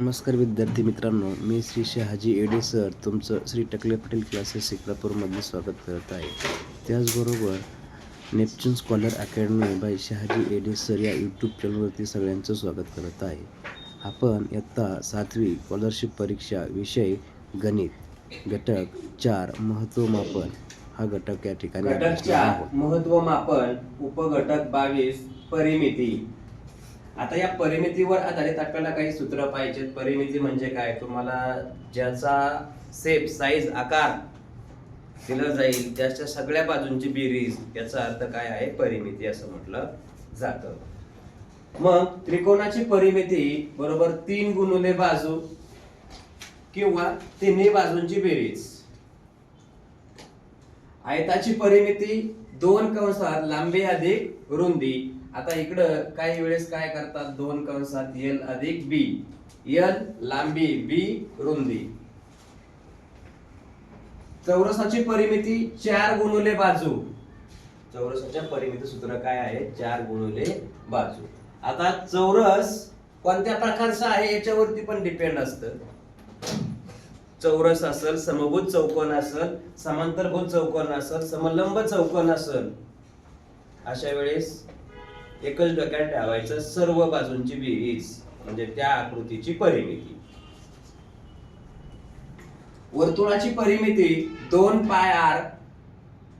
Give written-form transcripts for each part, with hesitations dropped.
नमस्कार विद्यार्थी मित्रांनो, मी श्री शहाजी एडे सर तुमचं श्री टकले पटेल क्लासेस शिक्रापूरमध्ये स्वागत करत आहे. त्याचबरोबर Neptune scholar academy by Shahaji Ede sir या यूट्यूब चॅनलवरती सगळ्यांचं स्वागत करत आहे. आपण इयत्ता 7वी स्कॉलरशिप परीक्षा विषय गणित घटक 4 महत्त्वमापन हा घटक या ठिकाणी घटक 4 महत्त्वमापन उपघटक 22 परिमिती. आता या परिमितीवर आधारित आपल्याला काही सूत्र पाहिजेत. परिमिती म्हणजे काय, तुम्हाला ज्याचा शेप साईज आकार दिला जाईल त्याच्या सगळ्या बाजूंची बेरीज, याचा अर्थ काय आहे, परिमिती असं म्हटलं जातं. मग त्रिकोणाची परिमिती बरोबर 3 गुणिले बाजू किंवा तिन्ही बाजूंची बेरीज. आयताची परिमिती 2 कंसात लांबी अधिक रुंदी. आता इकडं काही वेळेस काय करतात, 2 कंसात L अधिक B, L लांबी, B रुंदी. चौरसाची परिमिती 4 गुणिले बाजू. चौरसाच्या परिमिती सूत्र काय आहे, 4 गुणिले बाजू. आता चौरस कोणत्या प्रकारचा आहे याच्यावरती पण डिपेंड असतं. चौरस असेल, समभुज चौकोन असेल, समांतरभुज चौकोन असेल, समलंब चौकोन असेल, अशा वेळेस एकच डोक्यात ठेवायचं सर्व बाजूंची बेरीज म्हणजे त्या आकृतीची परिमिती. वर्तुळाची परिमिती 2 पाय r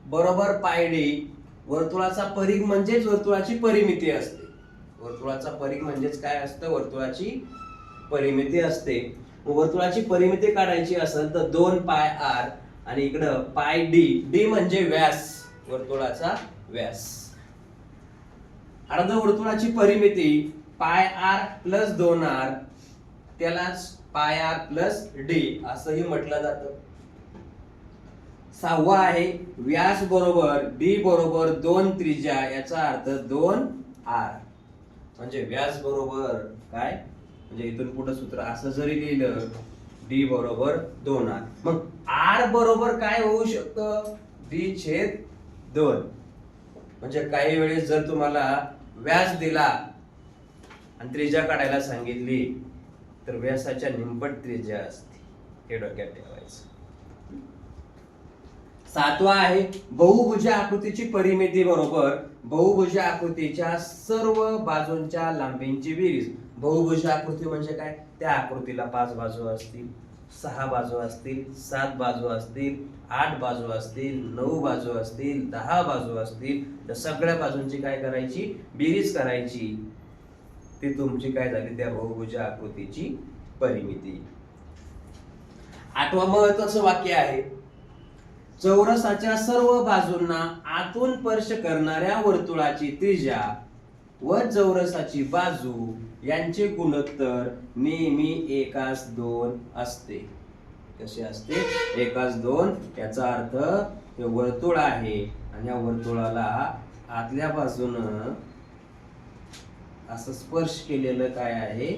बरोबर पाय d. वर्तुळाचा परिघ म्हणजेच वर्तुळाची परिमिती असते. वर्तुळाचा परिघ म्हणजेच काय असतं, वर्तुळाची परिमिती असते. वर्तुळाची परिमिती काढायची असेल तर 2 पाय r आणि इकडं पाय d. d म्हणजे व्यास, वर्तुळाचा व्यास. अर्धवर्तुळाची परिमिती पाय r प्लस 2r, त्यालाच पाय r प्लस d असंही म्हटलं जातं. 6वा आहे व्यास बरोबर d बरोबर 2 त्रिज्या, याचा अर्थ 2r. म्हणजे व्यास बरोबर काय, म्हणजे इथून पुढे सूत्र असं जरी लिहिलं d बरोबर 2r, मग r बरोबर काय होऊ शकतं, d/2. म्हणजे काही वेळेस जर तुम्हाला व्यास दिला आणि त्रिज्या काढायला सांगितली तर व्यासाच्या निंपट त्रिज्या असते, हे डोक्यात ठेवायचं. 7वा आहे बहुभुज आकृतीची परिमिती बरोबर बहुभुज आकृतीच्या सर्व बाजूंच्या लांबींची बेरीज. बहुभुज आकृती म्हणजे काय, त्या आकृतीला 5 बाजू असतील, 6 बाजू असतील, 7 बाजू असतील, 8 बाजू असतील, 9 बाजू असतील, 10 बाजू असतील, तर सगळ्या बाजूंची काय करायची, बेरीज करायची. ती तुमची काय झाली, त्या बहुभुज आकृतीची परिमिती. 8वा महत्त्वाचं वाक्य आहे चौरसाच्या सर्व बाजूंना आतून स्पर्श करणाऱ्या वर्तुळाची त्रिज्या व चौरसाची बाजू यांचे गुणोत्तर नेहमी 1:2 असते. कसे असते, 1:2. याचा अर्थ हे वर्तुळ आहे आणि या वर्तुळाला आतल्या बाजूनं असं स्पर्श केलेलं काय आहे,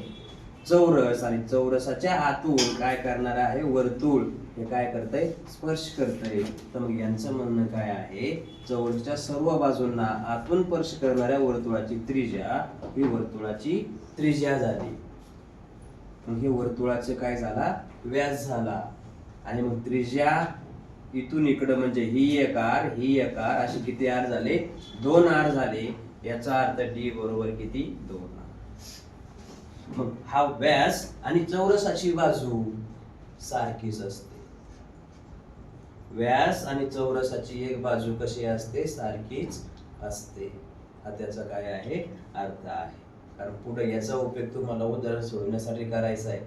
चौरस, आणि चौरसाच्या आतून काय करणार आहे, वर्तुळ. हे काय करतंय, स्पर्श करतंय. तर मग यांचं म्हणणं काय आहे, चौरसच्या सर्व बाजूंना आतून स्पर्श करणाऱ्या वर्तुळाची त्रिज्या ही वर्तुळाची त्रिज्या झाली. मग हे वर्तुळाचं काय झाला, व्यास झाला. आणि मग त्रिज्या इथून इकडं म्हणजे ही एक r, ही एक r, असे किती r झाले, 2r झाले. याचा अर्थ d बरोबर किती, 2r. मग हा व्यास आणि चौरसाची बाजू सारखीच असते. व्यास आणि चौरसाची एक बाजू कशी असते, सारखीच असते. हा त्याचा काय आहे, अर्थ आहे. कारण पुढे याचा उपयोग तुम्हाला उदाहरण सोडवण्यासाठी करायचा आहे.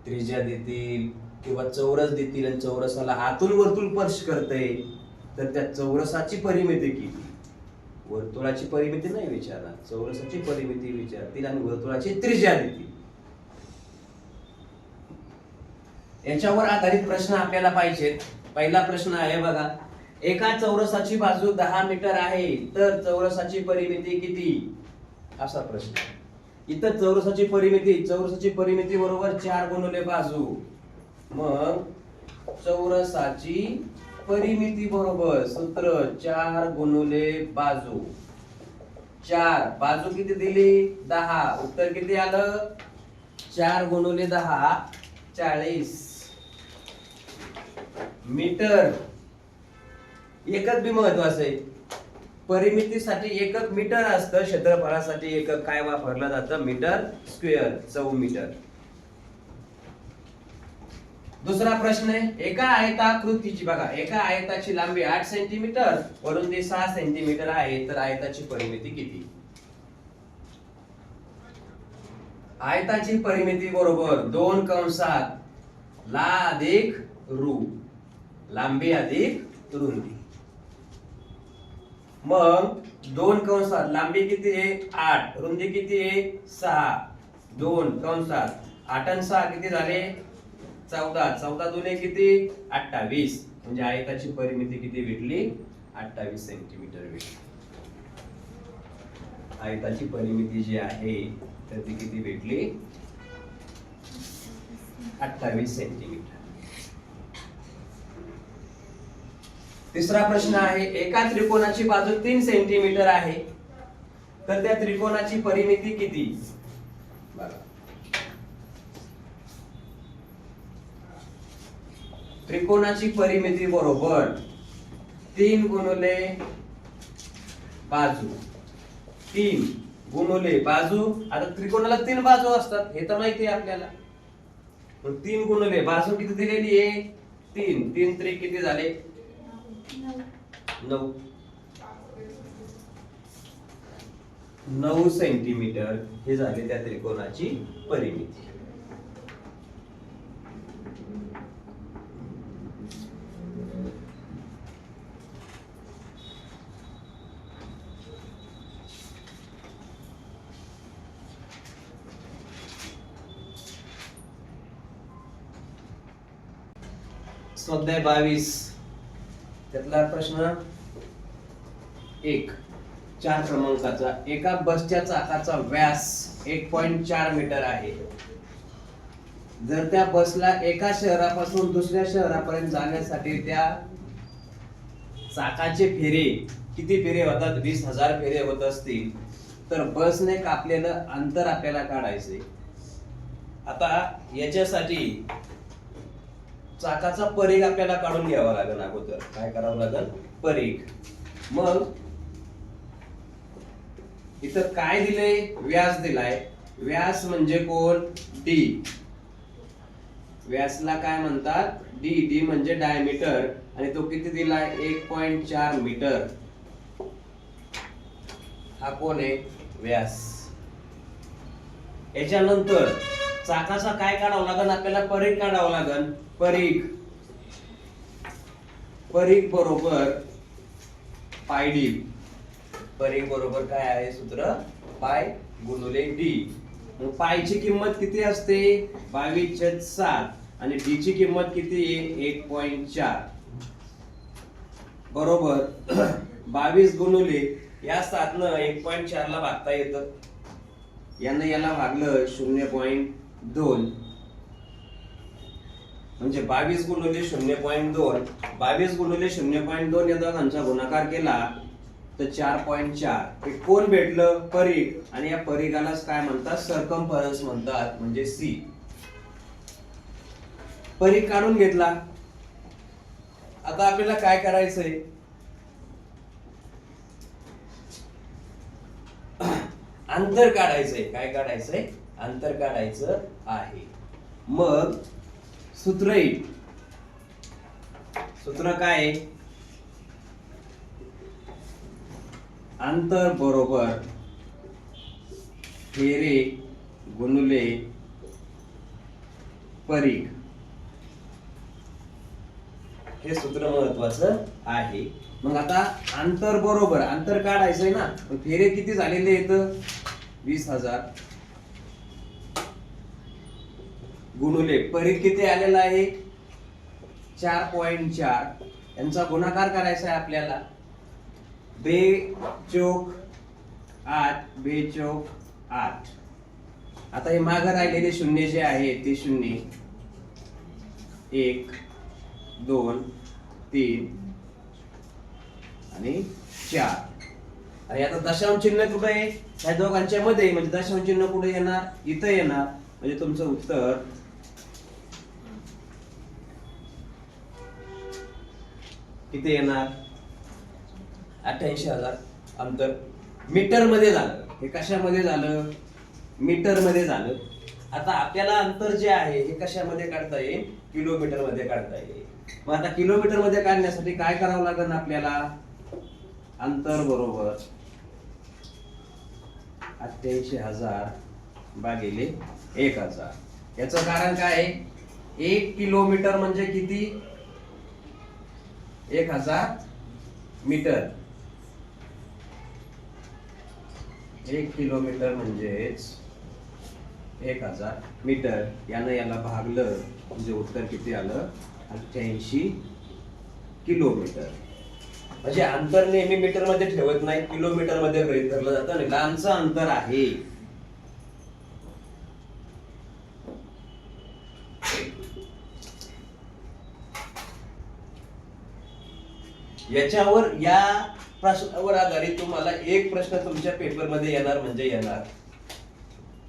त्रिज्या देतील किंवा चौरस देतील आणि चौरसाला आतून वर्तुळ स्पर्श करते, तर त्या चौरसाची परिमिती किती, वर्तुळाची परिमिती नाही विचारणार, चौरसाची परिमिती विचारतील आणि वर्तुळाची त्रिज्या देतील. याच्यावर आधारित प्रश्न आपल्याला पाहिजेत. पहिला प्रश्न आहे बघा, एका चौरसाची बाजू 10 मीटर आहे तर चौरसाची परिमिती किती, असा प्रश्न. इथं चौरसाची परिमिती बरोबर 4 गुणिले बाजू. मग चौरसाची परिमिती बरोबर सूत्र 4 गुणिले बाजू. 4 बाजू किती दिली, 10. उत्तर किती आलं, 4 गुणिले 10 40 मीटर. एकक बी महत्वाचं आहे. परिमितीसाठी एकक मीटर असतं, क्षेत्रफळासाठी एकक काय वापरलं जातं? मीटर स्क्वेअर, चौमीटर. दुसरा प्रश्न आहे, एका आयताकृतीची बघा, एका आयताची लांबी 8 सेंटीमीटर वरून ते 6 सेंटीमीटर आहे, तर आयताची परिमिती किती? आयताची परिमिती बरोबर 2 कंसात ला अधिक रू, लांबी अधिक रुंदी. मग 2 कंसात लांबी किती आहे? 8, रुंदी किती आहे? 6. 2 कंसात 8 आणि 6 किती झाले? 14. 14 दुने किती? 28. म्हणजे आयताची परिमिती किती भेटली? 28 सेंटीमीटर भेटली. आयताची परिमिती जी आहे तर ती किती भेटली? 28 सेंटीमीटर. तिसरा प्रश्न आहे, एका त्रिकोणाची बाजू 3 सेंटीमीटर आहे, तर त्या त्रिकोणाची परिमिती किती? बघा, त्रिकोणाची परिमिती बरोबर 3 गुणिले बाजू. 3 गुणिले बाजू. आता त्रिकोणाला 3 बाजू असतात हे तर माहिती आहे आपल्याला. 3 गुणिले बाजू किती दिलेली आहे? 3. 3 त्रिक किती झाले? 9. 9 सेंटीमीटर हे झाले त्या त्रिकोणाची परिमिती. स्वाध्याय 22 त्यातला प्रश्न 1, 4 क्रमांकाचा. एका बसच्या चाकाचा व्यास 1.4 मीटर आहे. जर त्या बसला एका शहरापासून दुसऱ्या शहरापर्यंत जाण्यासाठी त्या चाकाचे फेरे किती फेरे होतात? 20,000 फेरे होत असतील, तर बसने कापलेलं अंतर आपल्याला काढायचे. आता याच्यासाठी चाकाचा परिघ आपल्याला काढून घ्यावा लागेल. अगोदर काय करावं लागेल? परिघ. मग इथं काय दिलंय? व्यास दिलाय. व्यास म्हणजे कोण? डी. व्यासला काय म्हणतात? डी. डी म्हणजे डायमीटर, आणि तो किती दिलाय? 1.4 मीटर. हा कोण आहे? व्यास. याच्यानंतर चाकाचा काय काढावं लागेल? आपल्याला परिघ काढावं लागेल. परिघ. परिघ बरोबर पाय डी. परिघ बरोबर काय आहे सूत्र? पाय गुणिले डी. मग पायची किंमत किती असते? 22/7 आणि डी ची किंमत किती आहे? 1.4 बरोबर 22 गुणिले या 7 न 1.4 ला भागता येतं. यानं याला भागलं 0.2 म्हणजे 22 गुणिले 0.2. 22 गुणिले 0.2 या दोघांचा गुणाकार केला तर 4.4. हे कोण भेटलं? परिघ. आणि या परिघालाच काय म्हणतात? सर्कम्फरन्स म्हणतात, म्हणजे सी. परिघ काढून घेतला. आता आपल्याला काय करायचंय? अंतर काढायचंय. काय काढायचंय? अंतर काढायचं आहे. मग सूत्र येईल. सूत्र काय आहे? अंतर बरोबर फेरे गुणिले परिघ. हे सूत्र महत्वाचं आहे. मग आता अंतर बरोबर अंतर काढायचंय ना, फेरे किती झालेले आहेत? 20,000 गुणिले परिघ किती आलेला आहे? 4.4. यांचा गुणाकार करायचा आहे आपल्याला. 2 चौक 8, 2 चौक 8. आता हे मागे राहिलेले शून्य जे आहे ते शून्य. 1 2 3 आणि 4. आणि आता दशांश चिन्ह कुठे आहे? ह्या दोघांच्या मध्ये, म्हणजे दशांश चिन्ह कुठे येणार? इथं येणार. म्हणजे तुमचं उत्तर किती येणार? 88,000 अंतर मीटर मध्ये झालं. हे कशामध्ये झालं? मीटर मध्ये झालं. आता आपल्याला अंतर जे आहे हे कशामध्ये काढता येईल? किलोमीटर मध्ये काढता येईल. मग आता किलोमीटर मध्ये काढण्यासाठी काय करावं लागेल आपल्याला? अंतर बरोबर 88,000 भागिले 1,000. याचं कारण काय आहे? 1 किलोमीटर म्हणजे किती? 1,000 मीटर. 1 किलोमीटर म्हणजेच 1,000 मीटर. यानं याला भागलं म्हणजे उत्तर किती आलं? 88 किलोमीटर. म्हणजे अंतर नेहमी मीटर मध्ये ठेवत नाही, किलोमीटर मध्ये गृहीत धरलं जातं आणि लांबचं अंतर आहे. याच्यावर या प्रश्नावर आधारित तुम्हाला एक प्रश्न तुमच्या पेपर मध्ये येणार म्हणजे येणार.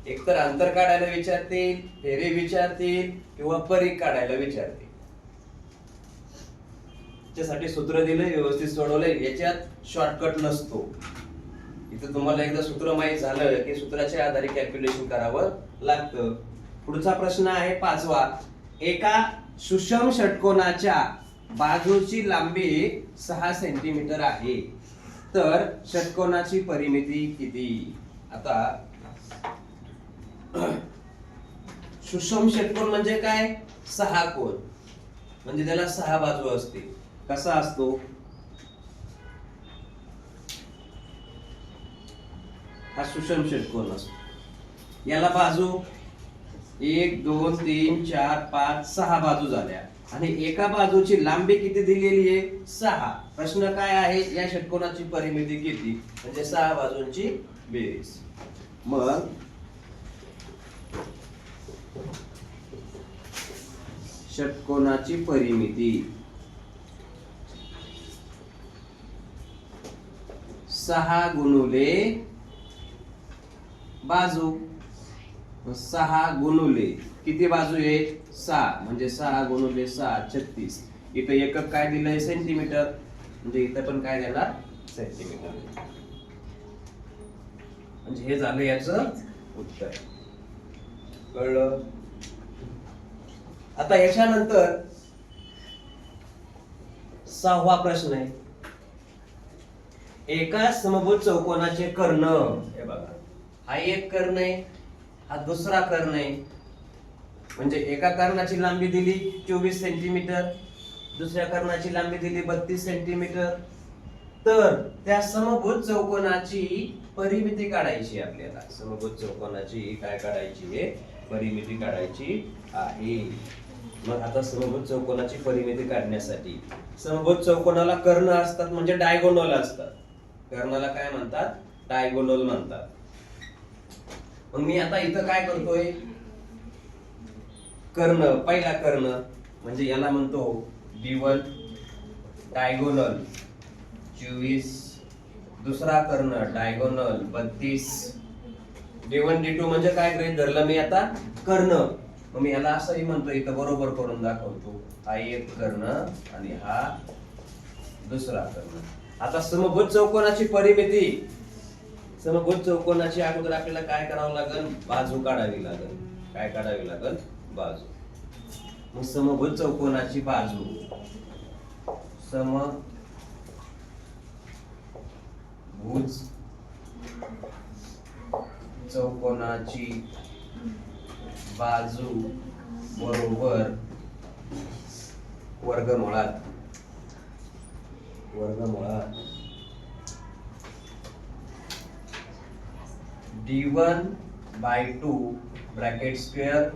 एकतर अंतर काढायला विचारतील, फेरे विचारतील किंवा परीघ काढायला विचारतील. त्यासाठी सूत्र दिलंय, व्यवस्थित सोडवलंय. याच्यात शॉर्टकट नसतो. इथं तुम्हाला एकदा सूत्र माहित झालं की सूत्राच्या आधारे कॅल्क्युलेशन करावं लागतं. पुढचा प्रश्न आहे 5वा. एका सुषम षटकोनाच्या बाजूची लांबी 6 सेंटीमीटर आहे, तर षटकोनाची परिमिती किती? आता सुषम षटकोन म्हणजे काय? 6 कोन, म्हणजे त्याला 6 बाजू असतील. कसा असतो? हा सुषम षटकोन असतो. याला बाजू 1 2 3 4 5 6 बाजू झाल्या आणि एका बाजूची लांबी किती दिलेली आहे? 6. प्रश्न काय आहे? या षटकोनाची परिमिती किती? म्हणजे 6 बाजूंची बेरीज. मग षटकोनाची परिमिती 6 गुणुले बाजू. 6 गुणुले किती बाजू आहे? 6. म्हणजे 6 गुणुले 6 36. इथं एकक काय दिलंय? सेंटीमीटर. म्हणजे इथं पण काय देणार? सेंटीमीटर. म्हणजे हे झालं याचं उत्तर. कळलं? आता याच्यानंतर 6वा प्रश्न आहे. एका समभुज चौकोनाचे कर्ण. हे बघा, हा एक कर्ण आहे, हा दुसरा कर्ण आहे. म्हणजे एका कर्णाची लांबी दिली 24 सेंटीमीटर, दुसऱ्या कर्णाची लांबी दिली 32 सेंटीमीटर. तर त्या समभुज चौकोनाची परिमिती काढायची आपल्याला. समभुज चौकोनाची काय काढायची आहे? परिमिती काढायची आहे. मग आता समभुज चौकोनाची परिमिती काढण्यासाठी समभुज चौकोनाला कर्ण असतात म्हणजे डायगोनल असतात. कर्णाला काय म्हणतात? डायगोनल म्हणतात. मग मी आता इथं काय करतोय? कर्ण, पहिला कर्ण म्हणजे याला म्हणतो D1 डायगोनल 24, दुसरा कर्ण डायगोनल 32. D1 D2 म्हणजे काय गृहीत धरलं मी आता? कर्ण. मग मी याला असंही म्हणतो, इथं बरोबर करून दाखवतो. हा एक कर्ण आणि हा दुसरा कर्ण. आता समभुज चौकोनाची परिमिती, समभुज चौकोनाची अगोदर आपल्याला काय करावं लागेल? बाजू काढावी लागेल. काय काढावी लागेल? बाजू. मग समभुज चौकोनाची बाजू, समभुज चौकोनाची बाजू बरोबर वर्गमुळात D1/2 bracket square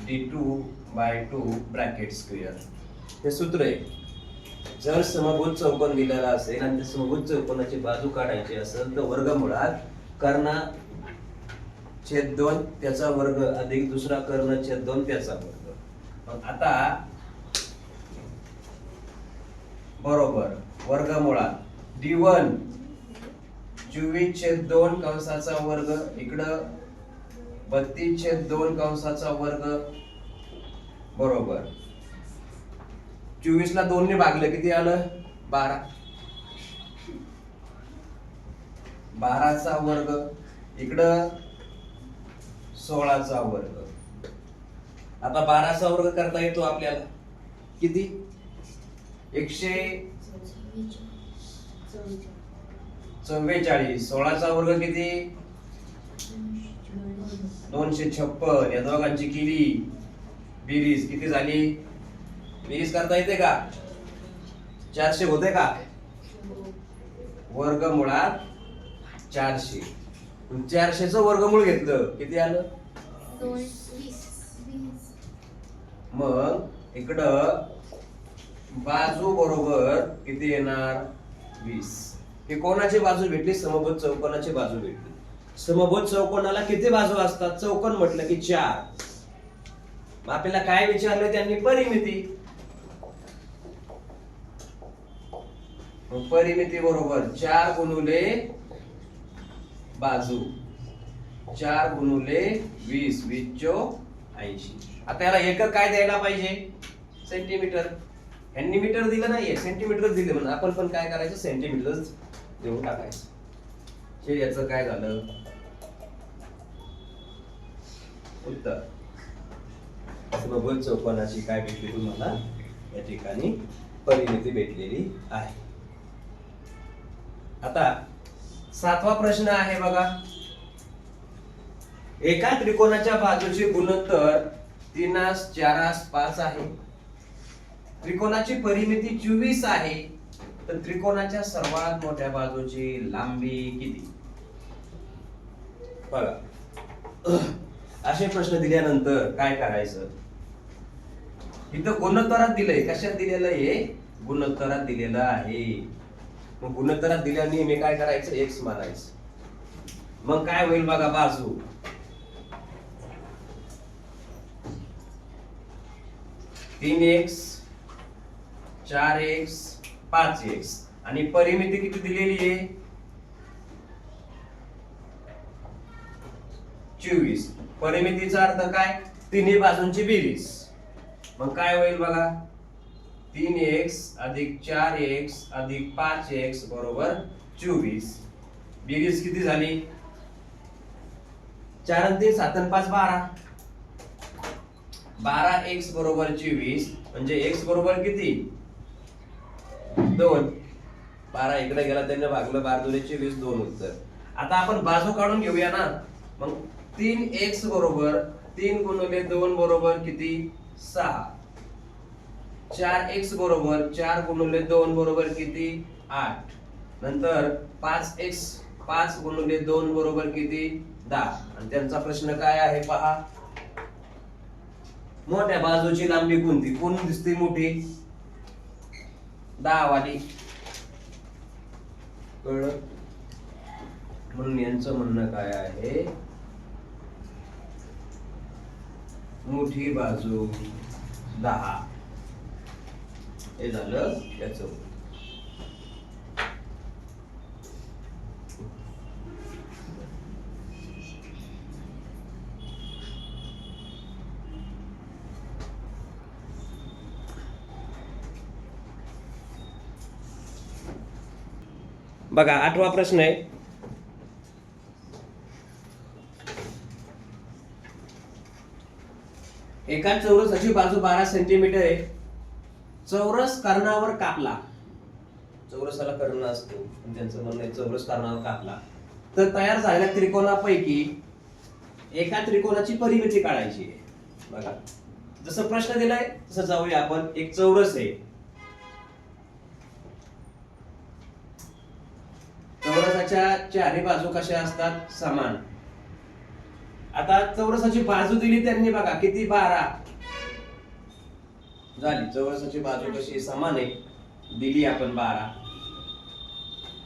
D2/2 bracket square. हे सूत्र आहे. जर समभुज चौकोन दिलेला असेल आणि त्या समभुज चौकोनाची बाजू काढायची असेल तर वर्गमुळात कर्ण छेद 2 त्याचा वर्ग अधिक दुसरा कर्ण छेद 2 त्याचा वर्ग. मग आता बरोबर वर्गमुळात D1 24/2 कंसाचा वर्ग, इकडं 32/2 कंसाचा वर्ग बरोबर 24 ला 2 ने भागलं किती आलं 12. 12 चा वर्ग इकडं 16 चा वर्ग. आता 12 चा वर्ग करता येतो आपल्याला किती 144. 16 चा वर्ग किती 256. या दोघांची केली बेरीज किती झाली बेरीज करता येते का 400 होते का वर्गमुळात 400. 400 चं वर्गमूळ घेतलं किती आलं मग इकडं बाजू बरोबर किती येणार 20. हे कोणाची बाजू भेटली समभुज चौकोनाची बाजू भेटली. समभुज चौकोनाला किती बाजू असतात चौकोन म्हटलं की 4. मग आपल्याला काय विचारलं त्यांनी परिमिती. परिमिती बरोबर 4 गुणुले बाजू 4 गुणुले 20 20 चोक 80. आता याला एकक काय द्यायला पाहिजे सेंटीमीटर. यांनी मीटर दिलं नाहीये सेंटीमीटर दिले म्हणून आपण पण काय करायचं सेंटीमीटरच देऊन टाकायचं. हे याचं काय झालं उत्तर. समभुज चौकोनाची काय भेटली तुम्हाला या ठिकाणी परिमिती भेटलेली आहे. आता 7वा प्रश्न आहे बघा. एका त्रिकोणाच्या बाजूचे गुणोत्तर 3:4:5 आहे. त्रिकोणाची परिमिती 24 आहे. तर त्रिकोणाच्या सर्वात मोठ्या बाजूची लांबी किती बघा. असे प्रश्न दिल्यानंतर काय करायचं इथं गुणोत्तरात दिलंय कशात दिलेलं आहे गुणोत्तरात दिलेलं आहे. मग गुणोत्तरात दिल्याने नेहमी काय करायचं x मानायचं. मग काय होईल बघा बाजू 3x 4x 5x आणि परिमिती किती दिलेली आहे 24. परिमितीचा अर्थ काय तिन्ही बाजूंची बेरीज. मग काय होईल बघा 3x अधिक 4x अधिक 5x बरोबर 24. बेरीज किती झाली 4 आणि 3 7 आणि 5 12. 12x बरोबर 24 म्हणजे x बरोबर किती 2. 12 इकडे गेला त्यांनी भागलं 12 दुने 24 2 उत्तर. आता आपण बाजू काढून घेऊया ना. मग 3x बरोबर 3 गुणिले 2 बरोबर किती 6. 4x बरोबर 4 गुणिले 2 बरोबर किती 8. नंतर 5x 5 गुणिले 2 बरोबर किती 10. आणि त्यांचा प्रश्न काय आहे पहा मोठ्या बाजूची लांबी कोणती कोण दिसते मोठी 10 वाली कळलं. म्हणून यांचं म्हणणं काय आहे मोठी बाजू 10. हे झालं याचं. बघा 8वा प्रश्न आहे. एका चौरसाची बाजू 12 सेंटीमीटर आहे. चौरस कर्णावर कापला. चौरसाला कर्ण असतो पण त्यांचं म्हणणं आहे चौरस कर्णावर कापला तर तयार झालेल्या त्रिकोणापैकी एका त्रिकोणाची परिमिती काढायची आहे. बघा जसं प्रश्न दिलाय तसं जाऊया आपण. एक चौरस आहे. चौरसाच्या चारही बाजू कशा असतात समान. आता चौरसाची बाजू दिली त्यांनी बघा किती 12 झाली. चौरसाची बाजू कशी समान आहे दिली आपण 12.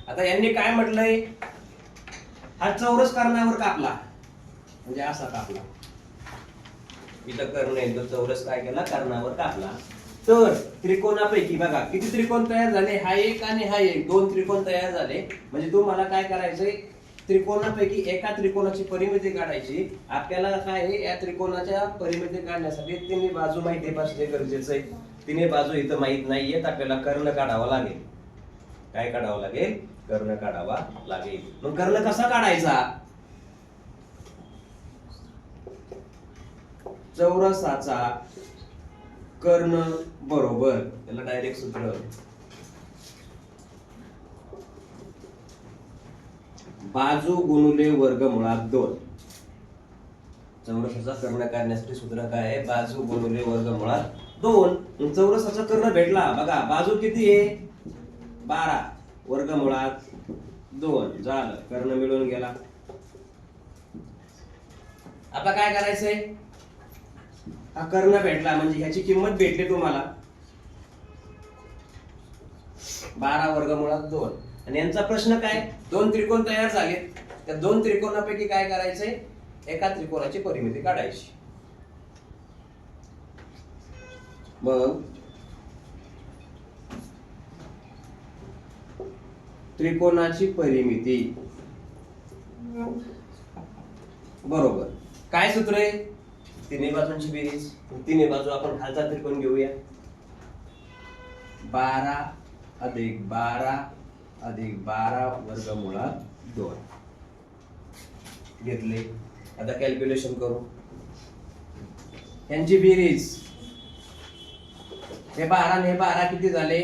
आता यांनी काय म्हटलंय हा चौरस कर्णावर कापला म्हणजे असा कापला. इथं कर्ण आहे तो चौरस काय केला कर्णावर कापला. तर त्रिकोणापैकी बघा किती त्रिकोण तयार झाले हा एक आणि हा एक 2 त्रिकोण तयार झाले. म्हणजे तुम्हाला काय करायचंय त्रिकोणापैकी एका त्रिकोणाची परिमिती काढायची. आपल्याला काय आहे, या त्रिकोणाच्या परिमिती काढण्यासाठी तिन्ही बाजू माहिती असणे गरजेचं आहे. तिन्ही बाजू इथं माहित नाहीयेत, आपल्याला कर्ण काढावा लागेल. काय काढावं लागेल? कर्ण काढावा लागेल. मग कर्ण कसा काढायचा? चौरसाचा कर्ण बरोबर, त्याला डायरेक्ट सूत्र बाजू गुणिले वर्गमुळात 2. चौरसाचा कर्ण काढण्यासाठी सूत्र काय आहे? बाजू गुणिले वर्गमुळात 2. मग चौरसाचा कर्ण भेटला बघा. बाजू किती आहे? 12 वर्गमुळात 2 झालं, कर्ण मिळून गेला. आता काय करायचंय? हा कर्ण भेटला म्हणजे ह्याची किंमत भेटली तुम्हाला 12 वर्गमुळात 2. आणि यांचा प्रश्न काय? 2 त्रिकोण तयार झाले. त्या 2 त्रिकोणापैकी काय करायचंय? एका त्रिकोणाची परिमिती काढायची. मग त्रिकोणाची परिमिती बरोबर काय सूत्र आहे? तिन्ही बाजूंची बेरीज. तिन्ही बाजू आपण खालचा त्रिकोण घेऊया. 12 अधिक 12 अधिक 12 वर्गमुळात 2 घेतले. आता कॅल्क्युलेशन करू. यांची बेरीज हे 12 आणि हे 12 किती झाले?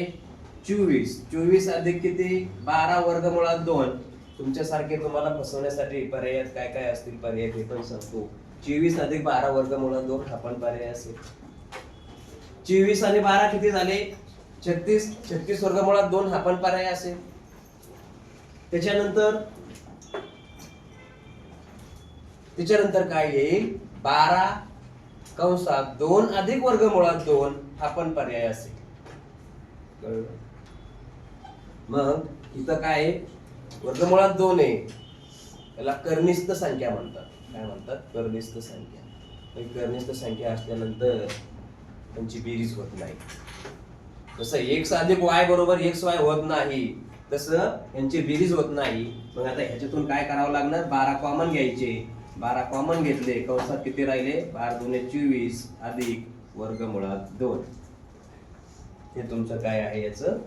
24. 24 अधिक किती? 12 वर्गमुळात 2. तुमच्यासारखे तुम्हाला फसवण्यासाठी पर्याय काय काय असतील पर्याय ते पण सांगतो. 24 अधिक 12 वर्गमुळात 2 हा पण पर्याय असेल. 24 आणि 12 किती झाले? 36. 36 वर्गमुळात 2 हा पण पर्याय असेल. त्याच्यानंतर काय येईल? 12 कंसात 2 अधिक वर्गमुळात 2 हा पण पर्याय असेल. कळलं? मग इथं काय आहे? वर्गमुळात 2 आहे, त्याला कर्निस्थ संख्या म्हणतात. काय म्हणतात? कर्निस्थ संख्या. कर्निस्थ संख्या असल्यानंतर त्यांची बेरीज होत नाही. जसं x अधिक y बरोबर xy होत नाही, तसं यांची बेरीज होत नाही. मग आता ह्याच्यातून काय करावं लागणार? 12 कॉमन घ्यायचे. 12 कॉमन घेतले, कंसात किती राहिले? 12 दुने 24 अधिक वर्गमुळात 2. हे तुमचं काय आहे याचं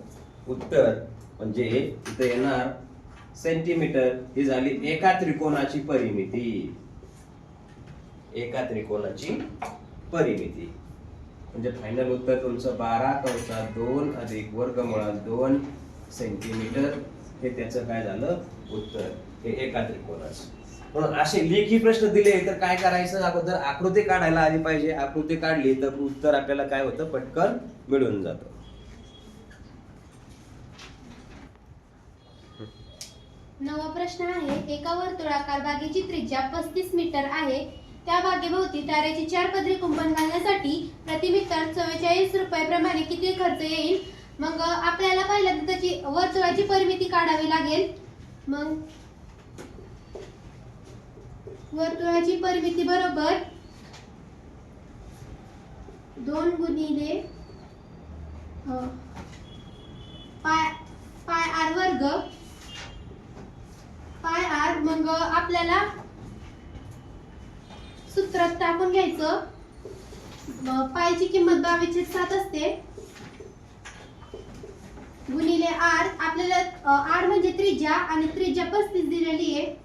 उत्तर. म्हणजे इथं येणार सेंटीमीटर. ही झाली एका त्रिकोणाची परिमिती. एका त्रिकोणाची परिमिती म्हणजे फायनल उत्तर तुमचं 12 कंसात 2 अधिक वर्गमुळात 2 सेंटीमीटर. हे त्याचं काय झालं? उत्तर. हे एका त्रिकोणाचं. म्हणून असे लेखी प्रश्न दिले तर काय करायचं? अगोदर आकृती काढायला आली पाहिजे. आकृती काढली तर उत्तर आपल्याला काय होतं? पटकन मिळून जातं. नवा प्रश्न आहे. एका वर्तुळाकार बागेची त्रिज्या 35 मीटर आहे. त्या बागेभोवती तारेची 4 पदरी कुंपण घालण्यासाठी प्रति मीटर 44 रुपये प्रमाणे किती खर्च येईल? मग आपल्याला पहिल्यांदा त्याची वर्तुळाची परिमिती काढावी लागेल. मग वर्तुळाची परिमिती बरोबर 2 गुणिले पाय आर वर्ग पाय आर. मग आपल्याला सूत्रात टाकून घ्यायचं. पायची किंमत 22/7 असते गुणिले आर. आपल्याला आर म्हणजे त्रिज्या आणि त्रिज्या 35 दिलेली आहे.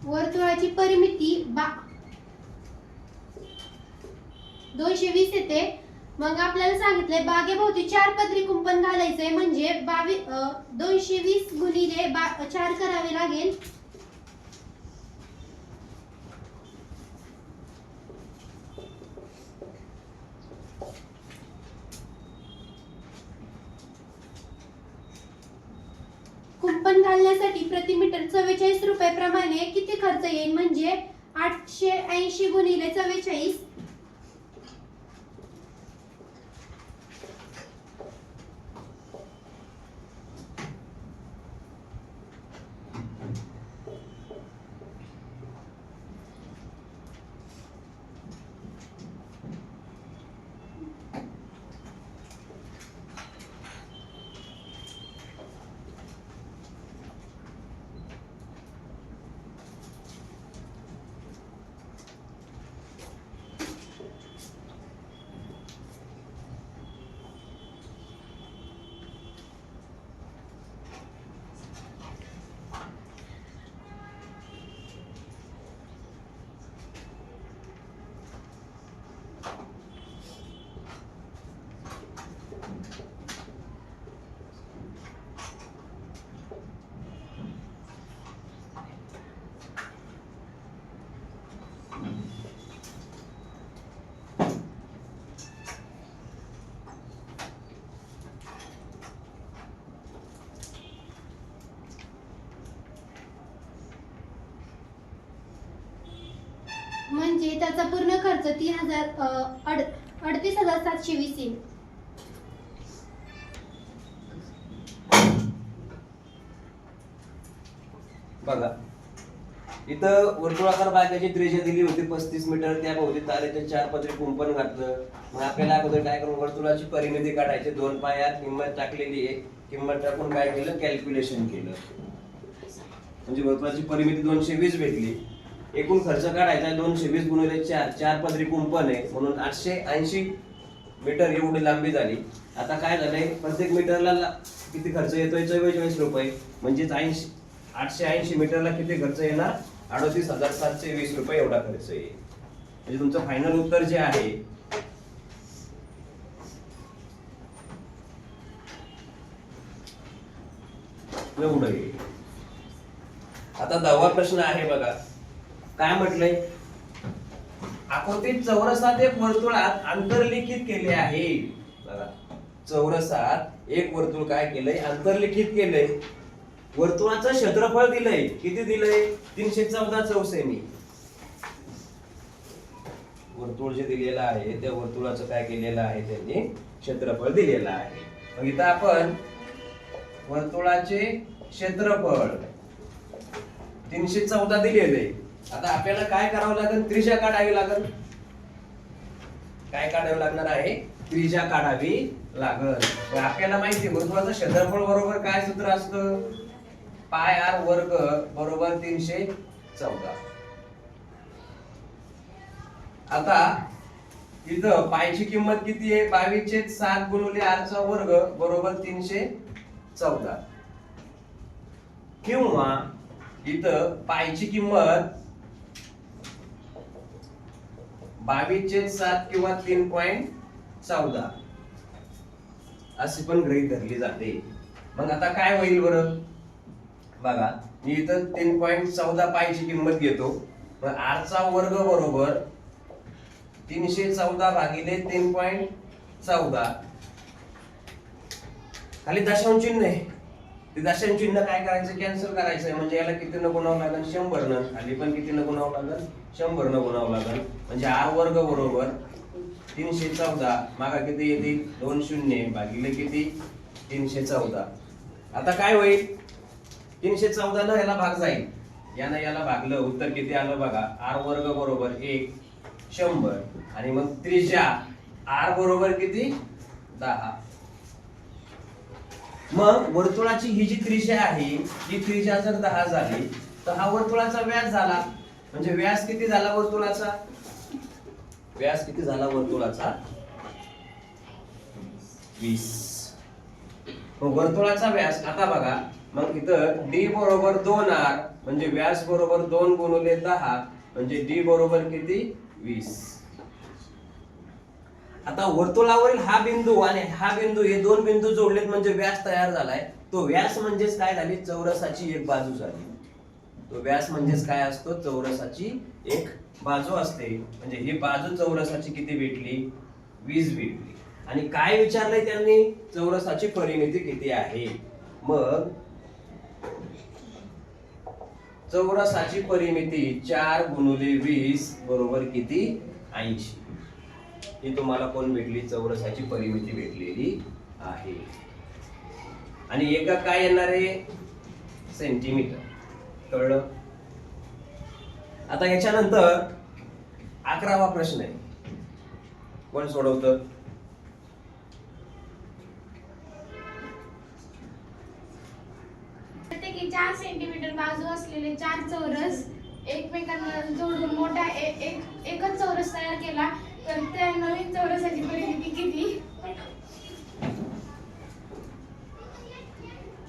वर्तुळाची परिमिती 220 येते. मग आपल्याला सांगितलंय बागेभोवती 4 पदरी कुंपण घालायचंय म्हणजे 220 गुणिले 4 करावे लागेल. कुंपण घालण्यासाठी प्रति मीटर 44 रुपये प्रमाणे किती खर्च येईल? म्हणजे 880 गुणिले 44. म्हणजे त्याचा पूर्ण खर्च 38,720 येईल. बघा इथं वर्तुळाकार बागेची त्रिज्या दिली होती 35 मीटर, त्या भोवती तारेचे 4 पदरी कुंपण घातलं. मग आपल्याला अगोदर काय करून वर्तुळाची परिमिती काढायची. 2 पायात किंमत टाकलेली आहे, किंमत टाकून काय केलं, कॅल्क्युलेशन केलं. म्हणजे वर्तुळाची परिमिती 220 भेटली. एकूण खर्च काढायचा 220 गुणिले 4, 4 पदरी कुंपण आहे म्हणून 880 मीटर एवढी लांबी झाली. आता काय झालंय, प्रत्येक मीटरला किती खर्च येतोय, 44 रुपये. म्हणजेच 880 मीटरला किती खर्च येणार, 38,720 रुपये एवढा खर्च येईल. म्हणजे तुमचं फायनल उत्तर जे आहे एवढं येईल. आता 10वा प्रश्न आहे बघा, काय म्हटलंय, आकृतीत चौरसात एक वर्तुळात अंतर्लिखित केले आहे. बघा चौरसात एक वर्तुळ काय केलंय, अंतर्लिखित केलंय. वर्तुळाचं क्षेत्रफळ दिलंय, किती दिलंय, 314 चौसेमी. वर्तुळ जे दिलेलं आहे त्या वर्तुळाचं काय केलेलं आहे, त्यांनी क्षेत्रफळ दिलेलं आहे. मग इथं आपण वर्तुळाचे क्षेत्रफळ 314 दिलेले. आता आपल्याला काय करावं लागेल, त्रिज्या काढावी लागेल. काय काढावं लागणार आहे, त्रिज्या काढावी लागेल. आपल्याला माहिती आहे वर्तुळाचं क्षेत्रफळ बरोबर काय सूत्र असतं, पाय आर वर्ग बरोबर 314. आता इथं पायची किंमत किती आहे, 22/7 गुणिले आर चा वर्ग बरोबर 314. किंवा इथं पायची किंमत 22/7 किंवा 3.14 अशी पण गृहीत धरली जाते. मग आता काय होईल बरं, बघा मी इथं 3.14 पायची किंमत घेतो. मग आर चा वर्ग बरोबर 314 भागिले 3.14. खाली दशांश चिन्ह आहे, ते दशांश चिन्ह काय करायचं, कॅन्सल करायचंय. म्हणजे याला किती न गुणावं लागेल, 100 न. खाली पण किती न गुणावं लागेल, 100 न गुणावं लागेल. म्हणजे आर वर्ग बरोबर 314 मागा किती येतील, 2 शून्य भागिले किती, 314. आता काय होईल, 314 न याला भाग जाईल, यानं याला भागलं, उत्तर किती आलं बघा, आर वर्ग बरोबर 100. आणि मग त्रिज्या आर बरोबर किती, 10. मग वर्तुळाची ही जी त्रिज्या आहे, ही त्रिज्या जर 10 झाली तर हा वर्तुळाचा व्यास झाला. म्हणजे व्यास किती झाला वर्तुळाचा, व्यास किती झाला वर्तुळाचा, 20. मग वर्तुळाचा व्यास आता बघा, मग इथं डी बरोबर 2r म्हणजे व्यास बरोबर 2 गुणिले 10 म्हणजे डी बरोबर किती, 20. आता वर्तुळावरील हा बिंदू आणि हा बिंदू, हे दोन बिंदू जोडलेत म्हणजे व्यास तयार झालाय. तो व्यास म्हणजेच काय झाली, चौरसाची एक बाजू झाली. तो व्यास म्हणजेच काय असतो, चौरसाची एक बाजू असते. म्हणजे ही बाजू चौरसाची किती भेटली, 20 भेटली. आणि काय विचारलंय त्यांनी, चौरसाची परिमिती किती आहे. मग चौरसाची परिमिती 4 गुणिले 20 बरोबर किती, 80. ही तुम्हाला कोण भेटली, चौरसाची परिमिती भेटलेली आहे. आणि एका काय येणार आहे, सेंटीमीटर. कळलं. आता याच्यानंतर 11वा प्रश्न आहे, कोण सोडवतं, प्रत्येकी 4 सेंटीमीटर बाजू असलेले 4 चौरस एकमेकांना जोडून मोठा एकच चौरस तयार केला तर त्या नवीन चौरसाची परिमिती किती.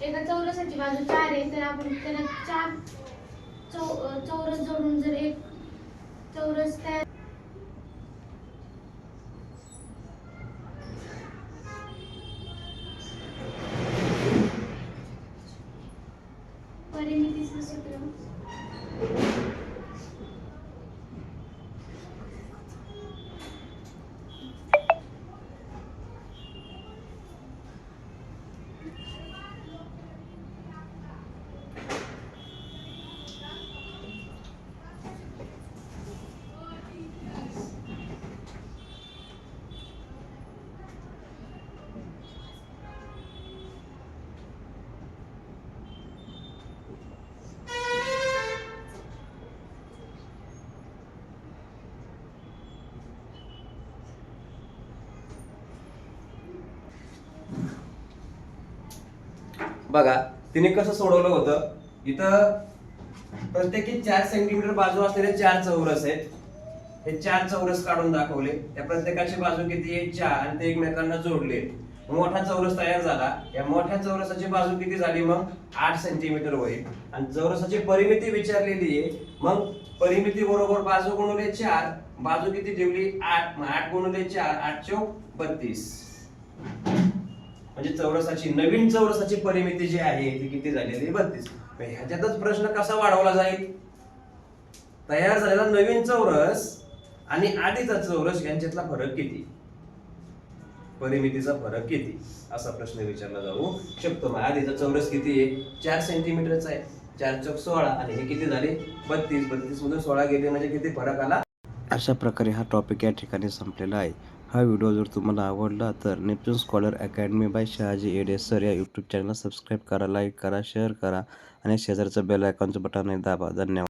एका चौरसाची बाजू 4 आहे तर आपण त्याला 4 चौरस जोडून जर एक चौरस तयार परिमितीचं सूत्र बघा तिने कसं सोडवलं होतं. इथं प्रत्येकी 4 सेंटीमीटर बाजू असलेले 4 चौरस आहेत. हे 4 चौरस काढून दाखवले. त्या प्रत्येकाची बाजू किती आहे? 4 आणि ते एकमेकांना जोडले. मोठा चौरस तयार झाला. या मोठ्या चौरसाची बाजू किती झाली? मग 8 सेंटीमीटर होईल. आणि चौरसाची परिमिती विचारलेली आहे. मग परिमिती बरोबर बाजू गुणिले 4, बाजू किती ठेवली? 8. मग 8 गुणिले 4, 8 चौक 32. म्हणजे चौरसाची नवीन चौरसाची परिमिती जी आहे ती किती झालेली? 32. ह्याच्यातच प्रश्न कसा वाढवला जाईल? तयार झालेला नवीन चौरस आणि आधीचा चौरस यांच्यातला फरक किती? परिमितीचा फरक किती? असा प्रश्न विचारला जाऊ शकतो. मग आधीचा चौरस किती आहे? 4 सेंटीमीटरचा आहे. 4 चौक 16 आणि हे किती झाले? 32. 32 मधून 16 गेले म्हणजे किती फरक आला? अशा प्रकारे हा टॉपिक या ठिकाणी संपलेला आहे. हा व्हिडिओ जर तुम्हाला आवडला तर Neptune scholar academy by Shahaji Ede sir या यूट्यूब चॅनलला सबस्क्राईब करा, लाईक करा, शेअर करा आणि शेजारचं बेल आयकॉनचं बटन दाबा. धन्यवाद.